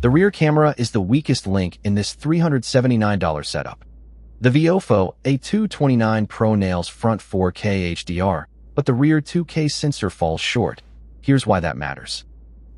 The rear camera is the weakest link in this $379 setup. The VIOFO A229 Pro nails front 4K HDR, but the rear 2K sensor falls short. Here's why that matters.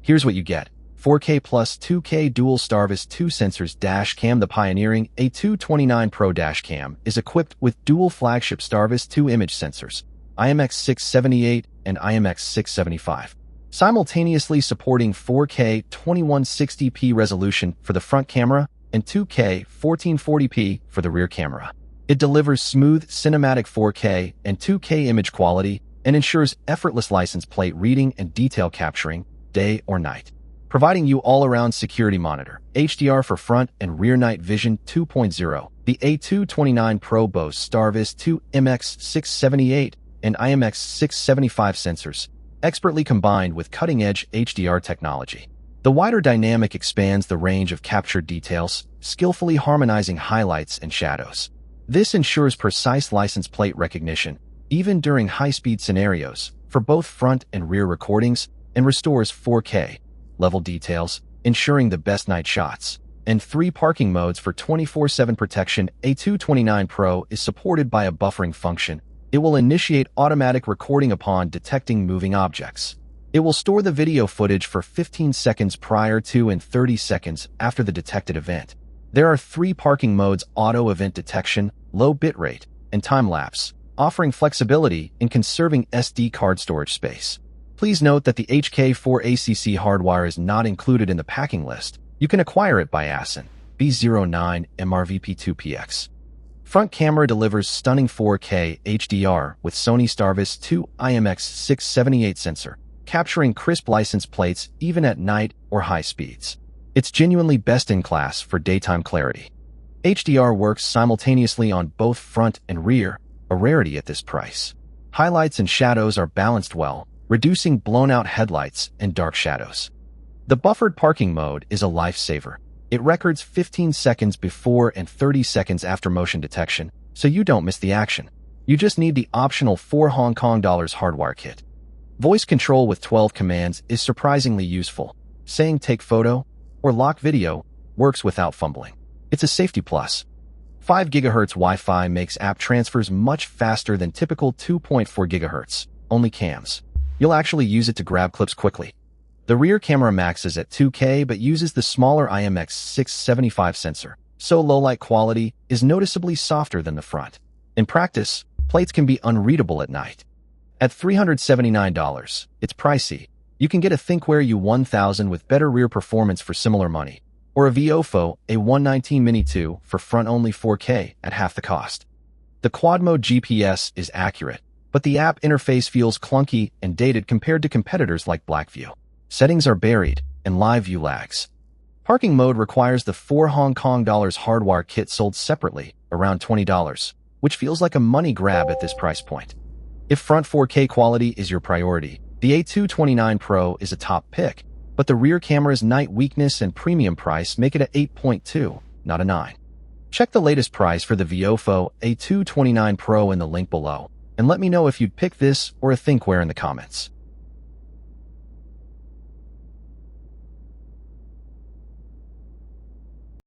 Here's what you get. 4K plus 2K dual Starvis 2 sensors dash cam. The pioneering A229 Pro dash cam is equipped with dual flagship Starvis 2 image sensors, IMX678 and IMX675, simultaneously supporting 4K 2160p resolution for the front camera and 2K 1440p for the rear camera. It delivers smooth cinematic 4K and 2K image quality and ensures effortless license plate reading and detail capturing, day or night, providing you all-around security monitor, HDR for front and rear night vision 2.0. The A229 Pro boasts Starvis 2 IMX678 and IMX675 sensors, expertly combined with cutting-edge HDR technology. The wider dynamic expands the range of captured details, skillfully harmonizing highlights and shadows. This ensures precise license plate recognition, even during high-speed scenarios, for both front and rear recordings, and restores 4K level details, ensuring the best night shots. And 3 parking modes for 24/7 protection. A229 Pro is supported by a buffering function. It will initiate automatic recording upon detecting moving objects. It will store the video footage for 15 seconds prior to and 30 seconds after the detected event. There are 3 parking modes: auto event detection, low bitrate, and time lapse, offering flexibility in conserving SD card storage space. Please note that the HK4 Acc hardwire is not included in the packing list. You can acquire it by Asin, B09 MRVP2PX. Front camera delivers stunning 4K HDR with Sony Starvis 2 IMX678 sensor, capturing crisp license plates even at night or high speeds. It's genuinely best in class for daytime clarity. HDR works simultaneously on both front and rear, a rarity at this price. Highlights and shadows are balanced well, reducing blown-out headlights and dark shadows. The buffered parking mode is a lifesaver. It records 15 seconds before and 30 seconds after motion detection, so you don't miss the action. You just need the optional $4 Hardwire kit. Voice control with 12 commands is surprisingly useful. Saying "take photo" or "lock video" works without fumbling. It's a safety plus. 5 GHz Wi-Fi makes app transfers much faster than typical 2.4 GHz, only cams. You'll actually use it to grab clips quickly. The rear camera maxes at 2K but uses the smaller IMX675 sensor, so low-light quality is noticeably softer than the front. In practice, plates can be unreadable at night. At $379, it's pricey. You can get a ThinkWare U1000 with better rear performance for similar money, or a VIOFO A119 Mini 2 for front-only 4K at half the cost. The quad-mode GPS is accurate, but the app interface feels clunky and dated compared to competitors like Blackview. Settings are buried, and live view lags. Parking mode requires the $4 Hardwire kit sold separately, around $20, which feels like a money grab at this price point. If front 4K quality is your priority, the A229 Pro is a top pick, but the rear camera's night weakness and premium price make it an 8.2, not a 9. Check the latest price for the VIOFO A229 Pro in the link below, and let me know if you'd pick this or a ThinkWare in the comments.